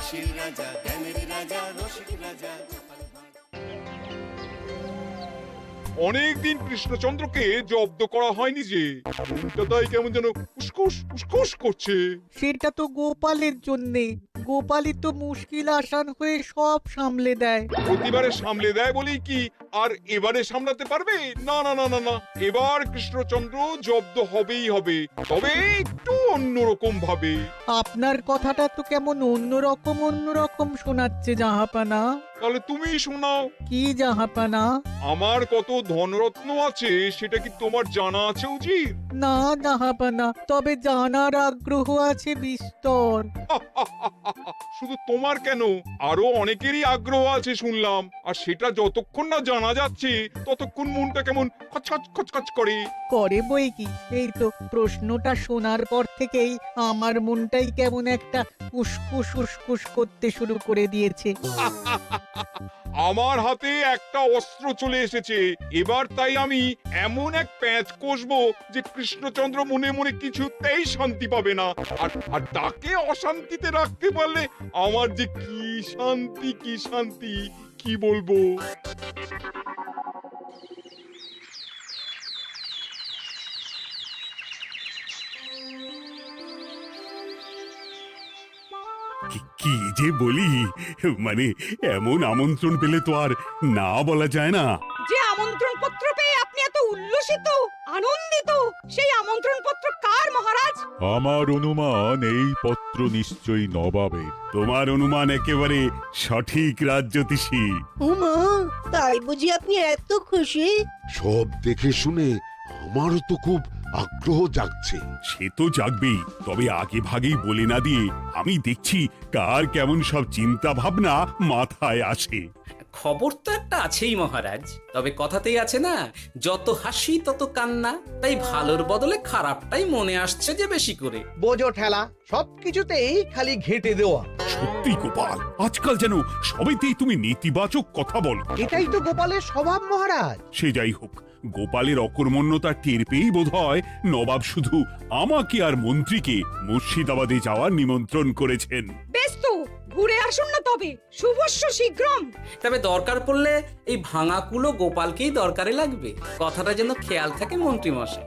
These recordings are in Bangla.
হাসির রাজা, জ্ঞানের রাজা, রসিক রাজা। অনেকদিন কৃষ্ণচন্দ্রকে জব্দ করা হয়নি যে, মনটা তাই কেমন যেন উসকুস উসকুস করছে। সেটা তো গোপালের জন্যে। গোপালই তো মুশকিল আসান হয়ে সব সামলে দেয়। প্রতিবারে সামলে দেয় বলেই কি আর এবারে সামলাতে পারবে? না না না না না, এবার কৃষ্ণচন্দ্র জব্দ হবেই হবে, তবে একটু অন্যরকম ভাবে। আপনার কথাটা তো কেমন অন্যরকম শোনাচ্ছে জাহাপানা। তাহলে তুমি শোনাও। কি জাহাপানা? আমার কত ধনরত্ন আছে সেটা কি তোমার জানা আছে উজির? না জাহাপানা, তবে জানার আগ্রহ আছে বিস্তর। শুধু তোমার কেন, আরো অনেকেরই আগ্রহ আছে শুনলাম, আর সেটা যতক্ষণ না জানা যাচ্ছে ততক্ষণ মনটা কেমন খচখচ খচখচ করে। করে বই কি, এই তো প্রশ্নটা শোনার পর থেকেই আমার মনটাই কেমন একটা উসকুস উসকুস করতে শুরু করে দিয়েছে। আমার হাতে একটা অস্ত্র চলে এসেছে, এবার তাই আমি এমন এক প্যাঁচ কষবো যে কৃষ্ণচন্দ্র মনে মনে কিছুতেই শান্তি পাবে না, আর তাকে অশান্তিতে রাখতে পারলে আমার যে কি শান্তি কি শান্তি, কি বলবো। কি যে বলি, মানে এমন আমন্ত্রণ পেলে তো আর না বলা যায় না। যে আমন্ত্রণ পত্র পেয়ে আপনি এত উল্লসিত আনন্দিত, সেই আমন্ত্রণ পত্র কার মহারাজ? আমার অনুমান এই পত্র নিশ্চয়ই নবাবের। তোমার অনুমান একেবারে সঠিক রাজ্যতীষী। উমা, তাই বুঝি আপনি এত খুশি? সব দেখে শুনে আমারও তো খুব আগ্রহ জাগছে। সে তো জাগবেই, তবে আগে ভাগেই বলে না দিয়ে আমি দেখছি কার কেমন সব চিন্তা ভাবনা মাথায় আসে। খবর তো একটা আছেই মহারাজ, তবে কথাতেই আছে না, যত হাসি তত কান্না, তাই ভালোর বদলে খারাপটাই মনে আসছে যে বেশি করে। বোঝো ঠেলা, সবকিছুতেই খালি ঘেঁটে দেওয়া। সত্যি গোপাল, আজকাল যেন সবেতেই তুমি নেতিবাচক কথা বলো। এটাই তো গোপালের স্বভাব মহারাজ। সে যাই হোক, গোপালের অকর্মণ্যতা টের পেয়েই বোধ হয় নবাব শুধু আমাকে আর মন্ত্রীকে মুর্শিদাবাদে যাওয়ার নিমন্ত্রণ করেছেন। বেশ তো, ঘুরে আসুন না তবে, শুভস্য শীঘ্রম। তবে দরকার পড়লে এই ভাঙা কুলো গোপালকেই দরকারে লাগবে, কথাটা যেন খেয়াল থাকে মন্ত্রী মশাই।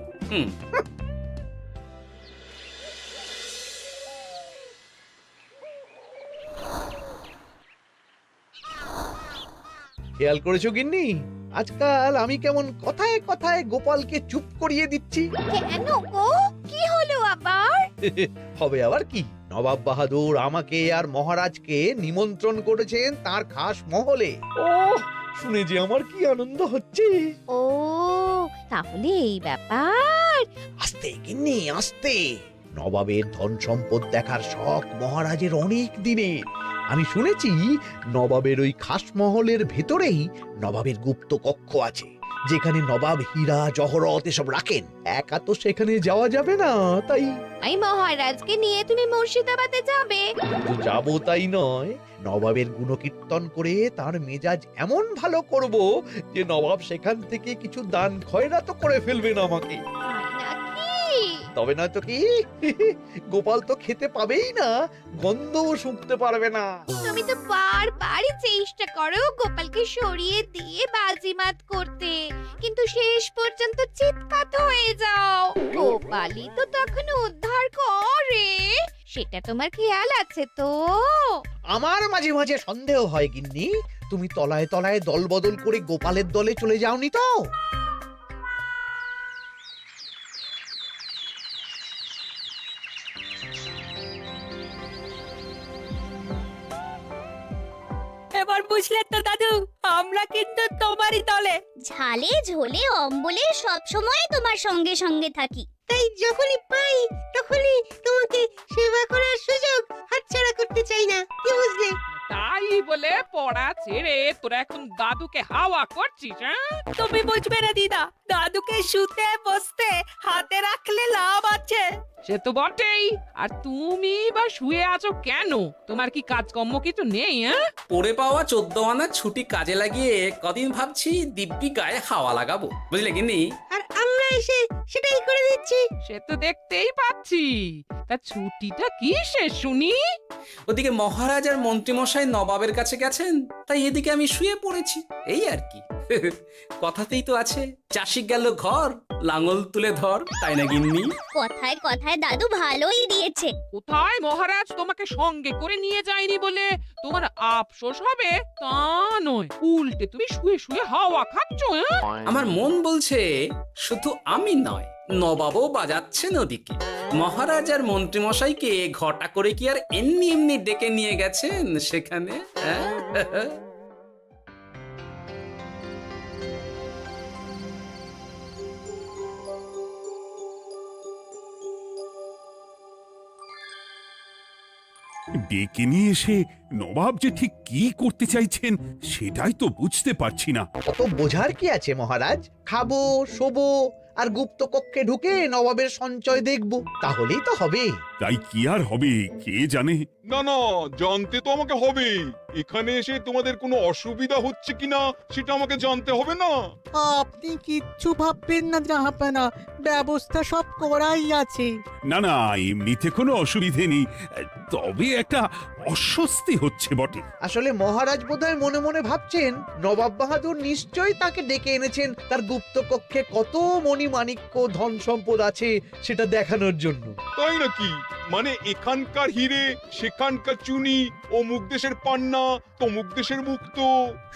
খেয়াল করেছো গিন্নি, আজকাল আমি কেমন কথায় কথায় গোপালকে চুপ করিয়ে দিচ্ছি। কেন গো, কি হলো আবার? হবে আবার কি, নবাব বাহাদুর আমাকে আর মহারাজকে নিমন্ত্রণ করেছেন তার খাস মহলে। ও শুনে যে আমার কি আনন্দ হচ্ছে। ও তাহলে এই ব্যাপার। আস্তে গিন্নি আস্তে, নবাবের ধন সম্পদ দেখার শখ মহারাজের অনেক দিনের। আমি শুনেছি নবাবের ওই খাস মহলের ভেতরেই নবাবের গুপ্ত কক্ষ আছে, যেখানে নবাব হীরা জহরত এসব রাখেন। একা তো সেখানে যাওয়া যাবে না, তাই এই মহারাজকে নিয়ে তুমি মুর্শিদাবাদে যাবে? তো যাবো তাই নয়, নবাবের গুণকীর্তন করে তার মেজাজ এমন ভালো করব যে নবাব সেখান থেকে কিছু দান খয়রাত করে ফেলবেন আমাকে। তাই নাকি? তবে নয় তো কি, গোপাল তো খেতে পাবেই না, গন্ধও শুঁকতে পারবে না। তুমি তো বারবারই চেষ্টা করো গোপালকে সরিয়ে দিয়ে বাজিমাত করতে, কিন্তু শেষ পর্যন্ত চিৎকার হয়ে যাও। গোপালই তো তখন উদ্ধার করে, সেটা তোমার খেয়াল আছে তো? আমার মাঝে মাঝে সন্দেহ হয় গিন্নি, তুমি তলায় তলায় দল বদল করে গোপালের দলে চলে যাওনি তো? এবার বুঝলে তো দাদু, আমরা কিন্তু তোমারই দলে। ঝালে ঝোলে অম্বলে সব সময় তোমার সঙ্গে সঙ্গে থাকি। তাই যখনই পাই তখনই তোমাকে সেবা করার সুযোগ হাতছাড়া করতে চাই না, কি বুঝলে? তাই বলে পড়া ছেড়ে তোরা এখন দাদুকে হাওয়া করছিস? তুমি বুঝবে না দিদা, দাদুকে শুতে বসতে হাতে রাখলে লাভ আছে। সে তো বটেই, আর তুমি বা শুয়ে আছো কেন? তোমার কি কাজকর্ম কিছু নেই? পড়ে পাওয়া 14 আনার ছুটি কাজে লাগিয়ে কদিন ভাবছি দিব্যি গায়ে হাওয়া লাগাবো, বুঝলে গিন্নি? আর আমরা এসে সেটাই করে দিচ্ছি। সে তো দেখতেই পাচ্ছি। তা ছুটিটা কি শেষ শুনি? ওদিকে মহারাজ আর মন্ত্রীমশাই নবাবের কাছে গেছেন, তাই এদিকে আমি শুয়ে পড়েছি, এই আর কি। কথাতেই তো আছে, চাষি গেল ঘর, লাঙল তুলে ধর, তাই না গিন্নি? কথায় কথায় দাদু ভালোই দিয়েছে। কোথায় মহারাজ তোমাকে সঙ্গে করে নিয়ে যায়নি বলে তোমার আফসোস হবে তা নয়, উল্টে তুমি শুয়ে শুয়ে হাওয়া খাচ্ছ। আমার মন বলছে শুধু আমি নয়, নবাবও বাজাচ্ছেন ওদিকে। মহারাজ আর মন্ত্রীমশাইকে ঘটা করে কি আর এমনি এমনি ডেকে নিয়ে গেছেন সেখানে? ডেকে নিয়ে এসে নবাব যে ঠিক কি করতে চাইছেন সেটাই তো বুঝতে পারছি না। অত বোঝার কি আছে মহারাজ? খাবো, শোবো আর গুপ্ত কক্ষে ঢুকে নবাবের সঞ্চয় দেখব, তাহলেই তো হবে। তাই কি আর হবে কে জানে। না না, জানতে তো আমাকে হবে। এখানে এসে তোমাদের কোনো অসুবিধা হচ্ছে কিনা সেটা আমাকে জানতে হবে না? আপনি কিচ্ছু ভাববেন না জাহাপানা, ব্যবস্থা সব করাই আছে। না না, এমনিতে কোনো অসুবিধে নেই, তবে একটা অস্বস্তি হচ্ছে বটে। আসলে মহারাজ বোধহয় মনে মনে ভাবছেন নবাব বাহাদুর নিশ্চয়ই তাকে ডেকে এনেছেন তার গুপ্ত কক্ষে কত মণিমাণিক্য ধন সম্পদ আছে সেটা দেখানোর জন্য। তাই নাকি? মানে এখানকার হিরে, সেখানকার চুনি, অমুক দেশের পান্না, তমুক দেশের মুক্ত।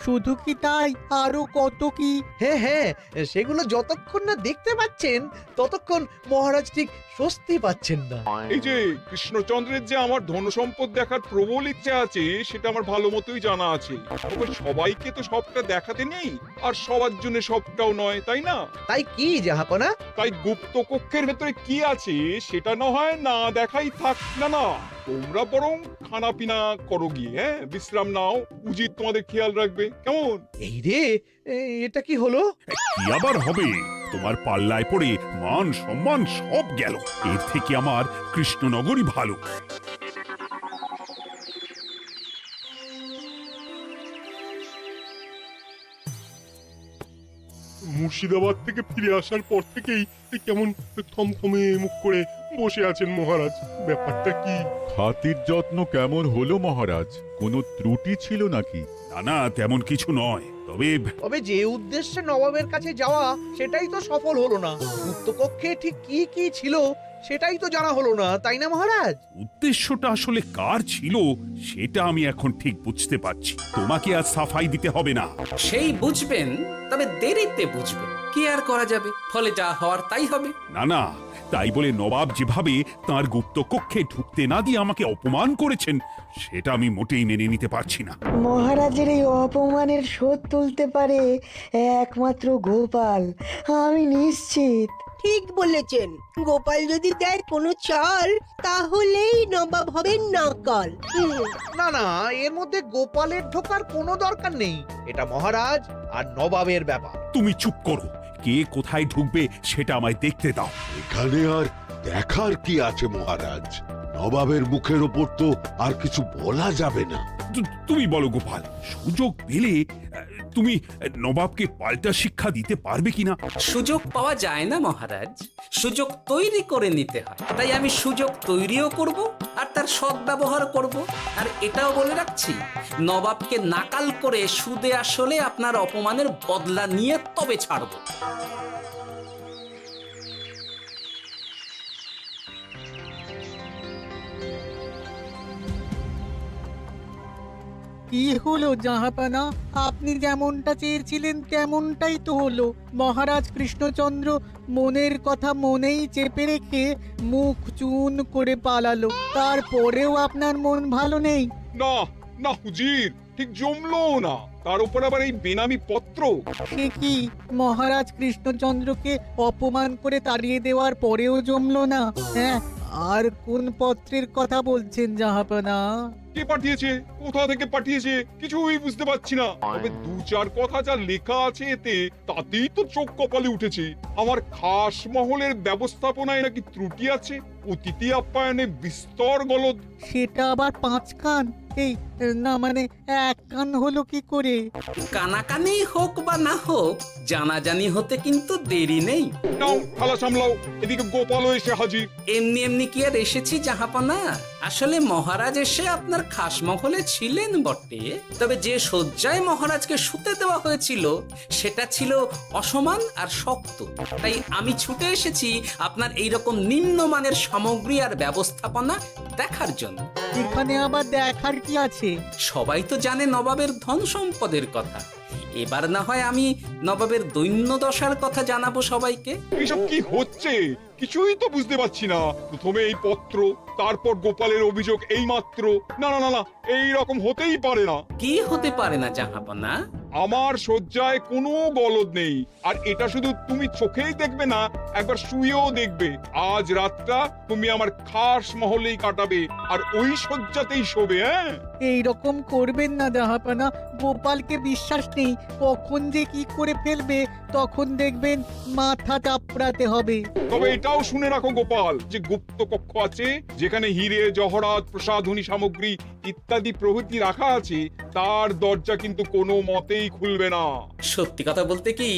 শুধু কি তাই, আরো কত কি। হ্যাঁ হ্যাঁ, সেগুলো যতক্ষণ না দেখতে পাচ্ছেন ততক্ষণ মহারাজ ঠিক স্বস্তি পাচ্ছেন না। এই যে কৃষ্ণচন্দ্রের যে আমার ধন সম্পদ দেখার প্রবল ইচ্ছা আছে সেটা আমার ভালো মতোই জানা আছে। তবে সবাইকে তো সবটা দেখাতে নেই, আর সবার জন্য সবটাও নয়, তাই না? তাই কি জাহাপনা? তাই গুপ্ত কক্ষের ভেতরে কি আছে সেটা না হয় না দেখাই থাক। না না, তোমরা বরং খানা পিনা করো গিয়ে, হ্যাঁ, বিশ্রাম নাও। উজিত তোমাদের খেয়াল রাখবে, কেমন? এই রে, এটা কি হলো? কি আবার হবে? তোমার পাল্লায় পড়ে মান সম্মান সব গেল। এর থেকে আমার কৃষ্ণনগরই ভালো। মুর্শিদাবাদ থেকে ফিরে আসার পর থেকেই কেমন থমথমে মুখ করে বসে আছেন মহারাজ। ব্যাপারটা কি? খাতির যত্ন কেমন হলো মহারাজ? কোনো ত্রুটি ছিল নাকি? না না, তেমন কিছু নয়, তবে যে উদ্দেশ্যে নবাবের কাছে যাওয়া সেটাই তো সফল হলো না। গুপ্ত কক্ষে ঠিক কি কি ছিল সেটাই তো জানা হলো না, তাই না মহারাজ? উদ্দেশ্যটা আসলে কার ছিল সেটা আমি এখন ঠিক বুঝতে পারছি। তোমাকে আজ সাফাই দিতে হবে না। সেই বুঝবেন, তবে দেরিতে বুঝবেন। কি আর করা যাবে, ফলে যা হওয়ার তাই হবে। না না, তাই বলে নবাব যেভাবে তার গুপ্ত কক্ষে ঢুকতে না দিয়ে আমাকে অপমান করেছেন সেটা আমি মোটেই মেনে নিতে পারছি না। মহারাজের এই অপমানের শোধ তুলতে পারে একমাত্র গোপাল, আমি নিশ্চিত। ঠিক বলেছেন, গোপাল যদি দেয় কোনো চাল তাহলেই নবাব হবেন নকল। না না, এর মধ্যে গোপালের ঢোকার কোনো দরকার নেই। এটা মহারাজ আর নবাবের ব্যাপার। তুমি চুপ করো, কে কোথায় ঢুকবে সেটা আমায় দেখতে দাও। এখানে আর দেখার কি আছে মহারাজ? নবাবের মুখের ওপর তো আর কিছু বলা যাবে না। তুমি বলো গোপাল, সুযোগ পেলে তুমি নবাবকে পাল্টা শিক্ষা দিতে পারবে কিনা? সুযোগ পাওয়া যায় না মহারাজ, সুযোগ তৈরি করে নিতে হয়। তাই আমি সুযোগ তৈরিও করব আর তার সদ্ব্যবহার করব। আর এটাও বলে রাখছি, নবাবকে নাকাল করে সুদে আসলে আপনার অপমানের বদলা নিয়ে তবে ছাড়ব। কি হলো জাহাপানা, আপনি যেমনটা চেয়েছিলেন তেমনটাই তো হলো। মহারাজ কৃষ্ণচন্দ্র মনের কথা মনেই চেপে রেখে মুখ চুন করে পালালো, তারপরেও আপনার মন ভালো নেই? না না হুজির, ঠিক জমলো না। তার উপর আবার এই বেনামি পত্র। সে কি, মহারাজ কৃষ্ণচন্দ্রকে অপমান করে তাড়িয়ে দেওয়ার পরেও জমলো না? হ্যাঁ, আর কোন পত্রের কথা বলছেন জাহাপানা? কে পাঠিয়েছে, কোথা থেকে পাঠিয়েছে কিছুই বুঝতে পারছি না। তবে দু চার কথা যা লেখা আছে এতে, তাতেই তো চোখ কপালে উঠেছে। আমার খাস মহলের ব্যবস্থাপনায় নাকি ত্রুটি আছে, অতিথি আপ্যায়নে বিস্তর গলদ। সেটা আবার 5 কান? এই না মানে এক কান হলো কি করে? কানাকানি হোক বা না হোক, জানাজানি হতে কিন্তু দেরি নেই। নাও থালা সামলাও, এদিকে গোপালও এসে হাজির। এমনি এমনি কি আর এসেছি জাহাপনা? আসলে মহারাজ এসে আপনার খাসমহলে ছিলেন বটে, তবে যে শয্যায় মহারাজকে শুতে দেওয়া হয়েছিল সেটা ছিল অসমান আর শক্ত। তাই আমি ছুটে এসেছি আপনার এইরকম নিম্নমানের সামগ্রী আর ব্যবস্থাপনা দেখার জন্য। এখানে আবার দেখার কি আছে? সবাই তো জানে নবাবের ধন সম্পদের কথা, এবার না হয় আমি নবাবের দৈন্য দশার কথা জানাবো সবাইকে। এসব কি হচ্ছে কিছুই তো বুঝতে পারছি না। প্রথমে এই পত্র, তারপর গোপালের অভিযোগ এই মাত্র। না না না না, এই রকম হতেই পারে না। কি হতে পারে না জাহাপনা? আমার শয্যায় কোনো গলদ নেই, আর এটা শুধু তুমি চোখেই দেখবে না, একবার শুয়েও দেখবে। আজ রাতটা তুমি আমার খাস মহলেই কাটাবে, আর ওই শয্যাতেই শোবে। হ্যাঁ, এই রকম করবেন না জাহাপানা, গোপালকে বিশ্বাস নেই, কখন যে কি করে ফেলবে তখন দেখবেন মাথা চাপড়াতে হবে। তবে এটাও শুনে রাখো গোপাল, যে গুপ্ত কক্ষ আছে যেখানে হিরে জহরাত প্রসাধনী সামগ্রী ইত্যাদি প্রভৃতি রাখা আছে, তার দরজা কিন্তু কোনো মতেই খুলবে না। সত্যি কথা বলতে কি,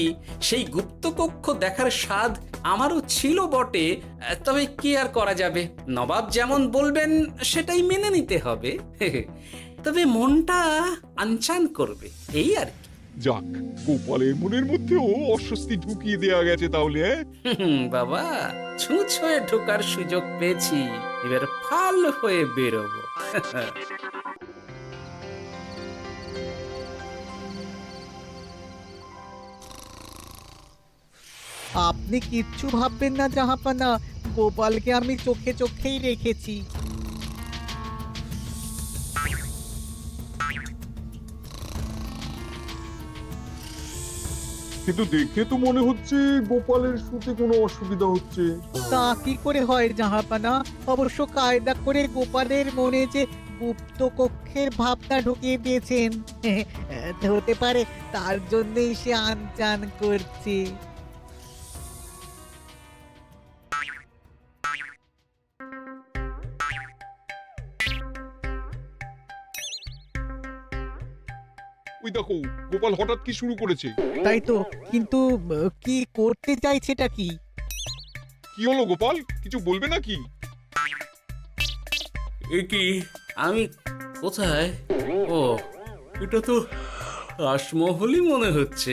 সেই গুপ্ত কক্ষ দেখার স্বাদ আমারও ছিল বটে, তবে কি আর করা যাবে, নবাব যেমন বলবেন সেটাই মেনে নিতে হবে। তবে মনটা আনচান করবে, এই আর কি। যাক, গোপালের মনের মধ্যেও অস্বস্তি ঢুকিয়ে দেয়া গেছে তাহলে। বাবা, ছুঁচ হয়ে ঢোকার সুযোগ পেয়েছি, এবার ফাল হয়ে বেরোবো। আপনি কিচ্ছু ভাববেন না জাহাপানা, গোপালকে আমি চোখে চোখেই রেখেছি। কিন্তু দেখে তো মনে হচ্ছে গোপালের শুতে কোনো অসুবিধা হচ্ছে। তা কি করে হয় জাহাপানা? অবশ্য কায়দা করে গোপালের মনে যে গুপ্ত কক্ষের ভাবনা ঢুকিয়ে দিয়েছেন, হতে পারে তার জন্যই সে আনচান করছে। ওই দেখো, গোপাল হঠাৎ কি শুরু করেছে। তাই তো, কিন্তু কি করতে চাইছেটা কি? কি হলো গোপাল, কিছু বলবে নাকি? কি আমি কোথায়? ও, এটা তো রাসমহলই মনে হচ্ছে।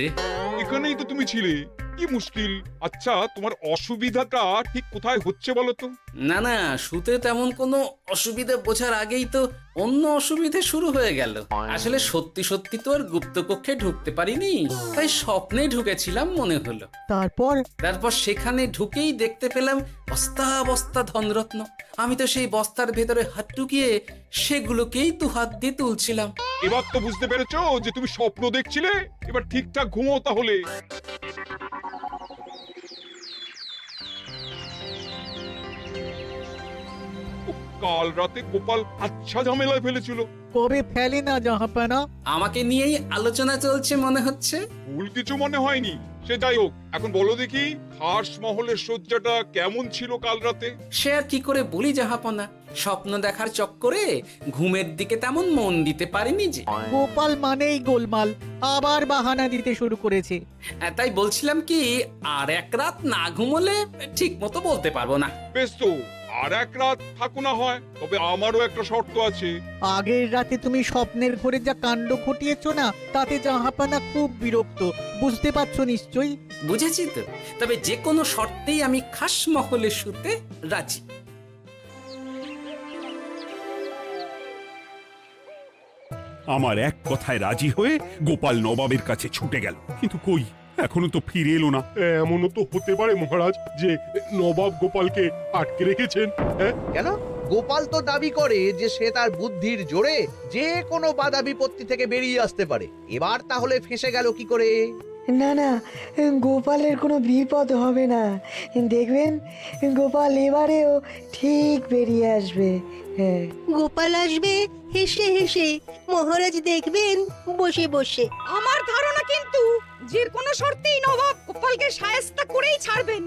এখানেই তো তুমি ছিলে, কি মুশকিল। আচ্ছা, তোমার অসুবিধাটা ঠিক কোথায় হচ্ছে বলো তো? না না, শুতে তেমন কোনো অসুবিধা বোঝার আগেই তো অন্য অসুবিধে শুরু হয়ে গেল। আসলে সত্যি সত্যি তো আর গুপ্তকক্ষে ঢুকতে পারিনি, তাই স্বপ্নে ঢুকেছিলাম মনে হলো। তারপর সেখানে ঢুকেই দেখতে পেলাম বস্তা বস্তা ধনরত্ন। আমি তো সেই বস্তার ভেতরে হাত ঢুকিয়ে সেগুলোকেই তো হাত দিয়ে তুলছিলাম। এবার তো বুঝতে পেরেছো যে তুমি স্বপ্ন দেখছিলে। এবার ঠিকঠাক ঘুমো তাহলে। কাল রাতে গোপাল আচ্ছা ঝামেলায় ফেলেছিল। কবে ফেলে না জাহাপানা? আমাকে নিয়েই আলোচনা চলছে মনে হচ্ছে। ভুল কিছু মনে হয়নি, সে যাই হোক। এখন বলো দেখি, খাস মহলের সজ্জাটা কেমন ছিল কাল রাতে? সে আর কি করে বলি জাহাপনা, স্বপ্ন দেখার চক্করে ঘুমের দিকে তেমন মন দিতে পারিনি যে। গোপাল মানেই গোলমাল, আবার বাহানা দিতে শুরু করেছে। তাই বলছিলাম কি, আর এক রাত না ঘুমোলে ঠিক মতো বলতে পারবো না। বেশ তো, আর এক রাত থাকো না হয়, তবে আমারও একটা শর্ত আছে। আগের রাতে তুমি স্বপ্নের ঘরে যা কাণ্ড ঘটিয়েছো না, তাতে জাহাপানা খুব বিরক্ত, বুঝতে পারছো নিশ্চয়ই। বুঝেছি তো, তবে যে কোনো শর্তেই আমি খাস মহলে শুতে রাজি। আমার এক কথায় রাজি হয়ে গোপাল নবাবের কাছে ছুটে গেল, কিন্তু কই, এখনো তো ফিরে এলো না। এমনও তো হতে পারে মহারাজ যে নবাব গোপালকে আটকে রেখেছেন। হ্যাঁ, কেন? গোপাল তো দাবি করে যে সে তার বুদ্ধির জোরে যে কোনো বাধা বিপত্তি থেকে বেরিয়ে আসতে পারে। এবার তাহলে ফেঁসে গেল কি করে? না না, গোপালের কোনো বিপদ হবে না, দেখবেন গোপাল এবারেও ঠিক বেরিয়ে আসবে। হ্যাঁ, গোপাল আসবে হেসে হেসে, মহারাজ দেখবেন বসে বসে। আমার ধারণা কিন্তু যে কোনো শর্তেই নবাব গোপালকে শায়েস্তা করেই ছাড়বেন।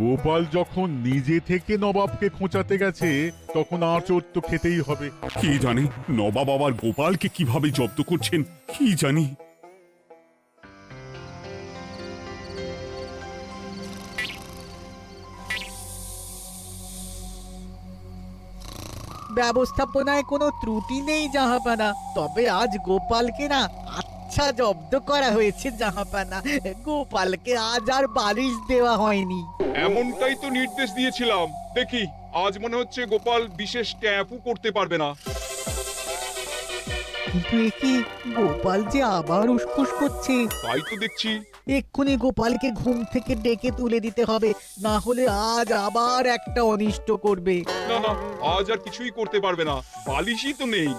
গোপাল যখন নিজে থেকে নবাবকে খোঁচাতে গেছে তখন আঁচড় তো খেতেই হবে। কি জানে নবাব আবার গোপালকে কিভাবে জব্দ করছেন, কি জানি। ব্যবস্থাপনায় কোনো ত্রুটি নেই জাহাপানা, তবে আজ গোপালকে না আচ্ছা জব্দ করা হয়েছে জাহাপানা। গোপালকে আজ আর বালিশ দেওয়া হয়নি। এমনটাই তো নির্দেশ দিয়েছিলাম। দেখি আজ মনে হচ্ছে গোপাল বিশেষ ট্যাপও করতে পারবে না। কিন্তু এ কি, গোপাল যে আবার উসখুস করছে। তাই তো দেখছি। এক্ষুনি গোপালকে ঘুম থেকে ডেকে তুলে দিতে হবে, না হলে আজ আবার একটা অনিষ্ট করবে। না না, আজ আর কিছুই করতে পারবে না, বালিশই তো নেই।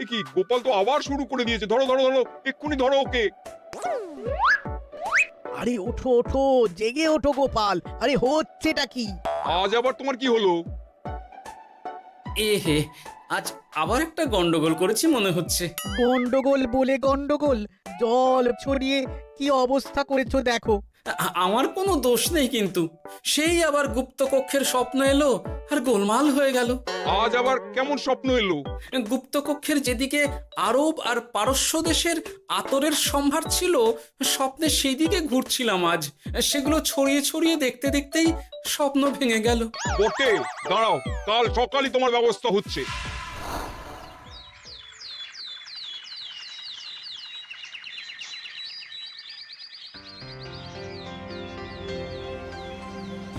এ কি, গোপাল তো আবার শুরু করে দিয়েছে। ধরো ধরো ধরো, এক্ষুনি ধরো ওকে। আরে ওঠো ওঠো, জেগে ওঠো গোপাল। আরে হচ্ছেটা কি? আজ আবার তোমার কি হলো? এ হে, আজ আবার একটা গন্ডগোল করেছি মনে হচ্ছে। গন্ডগোল বলে গন্ডগোল, জল ছড়িয়ে কি অবস্থা করেছো দেখো। আমার কোনো দোষ নেই, কিন্তু সেই আবার গুপ্তকক্ষের স্বপ্ন এলো আর গোলমাল হয়ে গেল। আজ আবার কেমন স্বপ্ন এলো? গুপ্তকক্ষের যেদিকে আরব আর পারস্য দেশের আতরের সম্ভার ছিল, স্বপ্নে সেই দিকে ঘুরছিলাম আজ। সেগুলো ছড়িয়ে ছড়িয়ে দেখতে দেখতেই স্বপ্ন ভেঙে গেল। বটে, দাঁড়াও, কাল সকালই তোমার ব্যবস্থা হচ্ছে।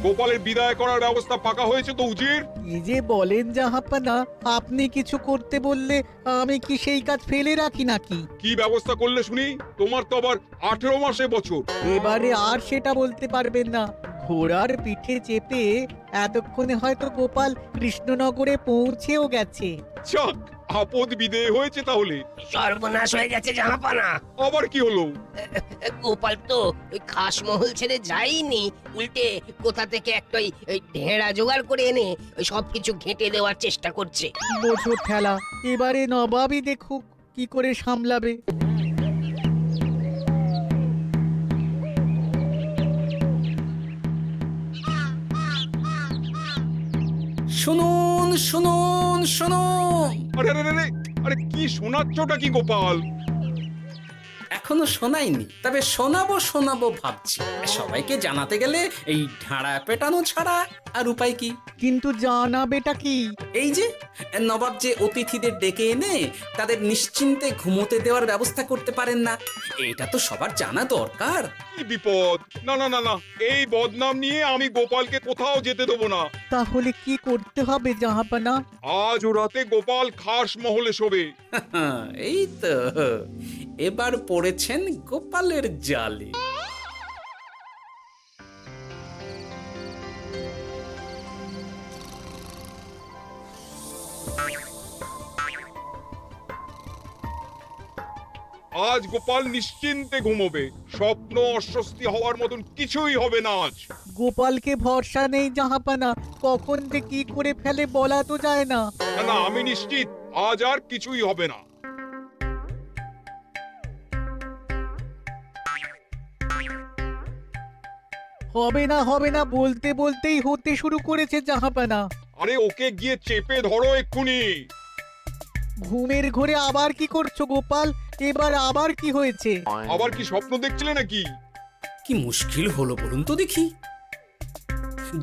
গোপালের বিদায় করার ব্যবস্থা পাকা হয়েছে তো উজির? কি যে বলেন জাহাপানা, আপনি কিছু করতে বললে আমি কি সেই কাজ ফেলে রাখি নাকি? কি ব্যবস্থা করলে শুনি? তোমার তো আবার 18 মাসে বছর। এবারে আর সেটা বলতে পারবেন না। ঘোড়ার পিঠে চেপে এতক্ষণে হয়তো গোপাল কৃষ্ণনগরে পৌঁছেও গেছে। যাক, আপদ বিদেয় হয়েছে তাহলে। সর্বনাশ হয়ে গেছে জাহাপানা। আবার কি হলো? গোপাল তো ওই খাসমহল ছেড়ে যায়নি, উল্টে কোথা থেকে একটা ওই ঢেঁড়া জোগাড় করে এনে ওই সবকিছু ঘেঁটে দেওয়ার চেষ্টা করছে। বোঝো ঠেলা, এবারে নবাবই দেখুক কি করে সামলাবে। শুনুন শুনুন শুনুন। আরে আরে আরে, আরে কি শোনাচ্ছটা কি গোপাল? এখনো শোনাইনি, তবে শোনাবো ভাবছি। সবাইকে জানাতে গেলে এই ঢাড়া পেটানো ছাড়া আর উপায় কি? কিন্তু জানাবেটা কি? এই যে নবাব যে অতিথিদের ডেকে এনে তাদের নিশ্চিন্তে ঘুমোতে দেওয়ার ব্যবস্থা করতে পারেন না, এটা তো সবার জানা দরকার। কি বিপদ! না না না না, এই বদনাম নিয়ে আমি গোপালকে কোথাও যেতে দেবো না। তাহলে কি করতে হবে জাহাপানা? আজ ও রাতে গোপাল খাস মহলে শোবে। এই তো এবার পড়েছেন গোপালের জালে। আজ গোপাল নিশ্চিন্তে ঘুমোবে। স্বপ্ন অস্বস্তি হওয়ার মতন কিছুই হবে না আজ। গোপালকে ভরসা নেই জাহাপানা, কখন যে কি করে ফেলে বলা তো যায় না। না না, আমি নিশ্চিত আজ আর কিছুই হবে না। হবে না বলতে বলতেই হতে শুরু করেছে জাহাপানা। আরে ওকে গিয়ে চেপে ধরো এক্ষুনি। ঘুমের ঘোরে আবার কি করছো গোপাল? এবার আবার কি হয়েছে? আবার কি স্বপ্ন দেখছিলে নাকি? কি মুশকিল হলো বলুন তো দেখি।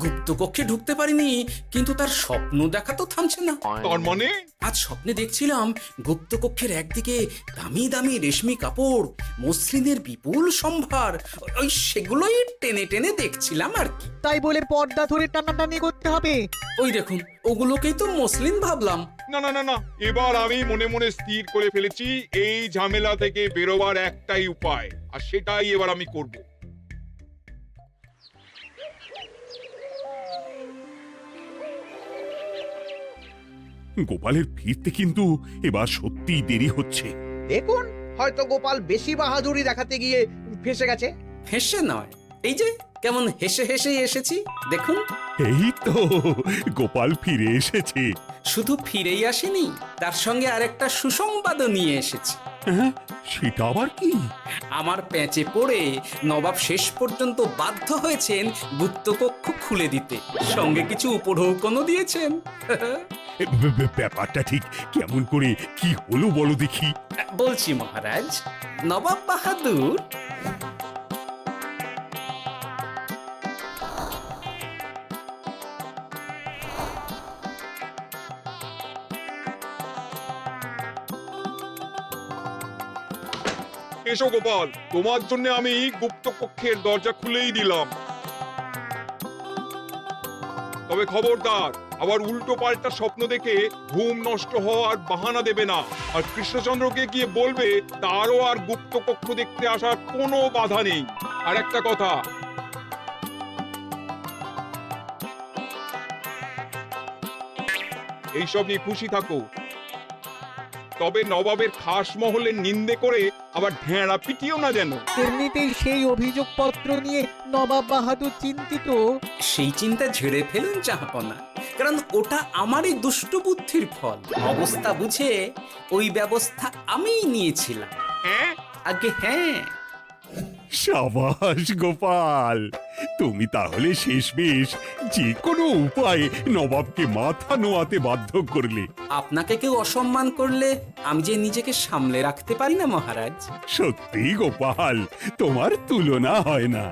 গুপ্তকক্ষে ঢুকতে পারিনি, কিন্তু তার স্বপ্ন দেখা তো থামছে না। তার মানে? আজ স্বপ্নে দেখছিলাম গুপ্তকক্ষের একদিকে দামি দামি রেশমি কাপড়, মসলিনের বিপুল সম্ভার, ওই সেগুলোই টেনে টেনে দেখছিলাম আর কি। তাই বলে পর্দা ধরে টানাটানি করতে হবে? ওই দেখুন, ওগুলোকেই তো মসলিন ভাবলাম। না না না না, এবার আমি মনে মনে স্থির করে ফেলেছি এই ঝামেলা থেকে বেরোবার একটাই উপায়, আর সেটাই এবার আমি করব। গোপালের ফিরতে কিন্তু এবার সত্যিই দেরি হচ্ছে। দেখুন, হয়তো গোপাল বেশি বাহাদুরি দেখাতে গিয়ে ফেসে গেছে। ফেঁসে নয়, এই যে কেমন হেসে হেসেই এসেছি দেখুন। এই তো গোপাল ফিরে এসেছে। শুধু ফিরেই আসেনি, তার সঙ্গে আরেকটা সুসংবাদও নিয়ে এসেছি। হ্যাঁ, সেটা আবার কি? আমার প্যাঁচে পড়ে নবাব শেষ পর্যন্ত বাধ্য হয়েছেন গুপ্তকক্ষ খুলে দিতে, সঙ্গে কিছু উপঢৌকনও দিয়েছেন। ব্যাপারটা ঠিক কেমন করে কি হলো বলো দেখি। বলছি মহারাজ, নবাব বাহাদুর এসো গোপাল, তোমার জন্য আমি গুপ্ত কক্ষের দরজা খুলেই দিলাম। তবে খবরদার, আবার উল্টো পাল্টা স্বপ্ন দেখে ঘুম নষ্ট হওয়ার বাহানা দেবে না। আর কৃষ্ণচন্দ্রকে গিয়ে বলবে তারও আর গুপ্ত কক্ষ দেখতে আসার কোনো বাধা নেই। আর একটা কথা, এইসব নিয়ে খুশি থাকো। তবে নবাবের খাস মহলের নিন্দে করে আবার ঢেঁড়া পিটিও না যেন। এমনিতেই সেই অভিযোগপত্র নিয়ে নবাব বাহাদুর চিন্তিত। সেই চিন্তা ঝেড়ে ফেলুন জাহাপনা, কারণ ওটা আমারই দুষ্ট বুদ্ধির ফল। অবস্থা বুঝে ওই ব্যবস্থা আমিই নিয়েছিলাম। হ্যাঁ, আগে হ্যাঁ। সাবাস গোপাল, তুমি তাহলে শেষমেশ যে কোনো উপায়ে নবাবকে মাথা নোয়াতে বাধ্য করলে। আপনাকে কেউ অসম্মান করলে আমি যে নিজেকে সামলে রাখতে পারি না মহারাজ। সত্যি গোপাল, তোমার তুলনা হয় না।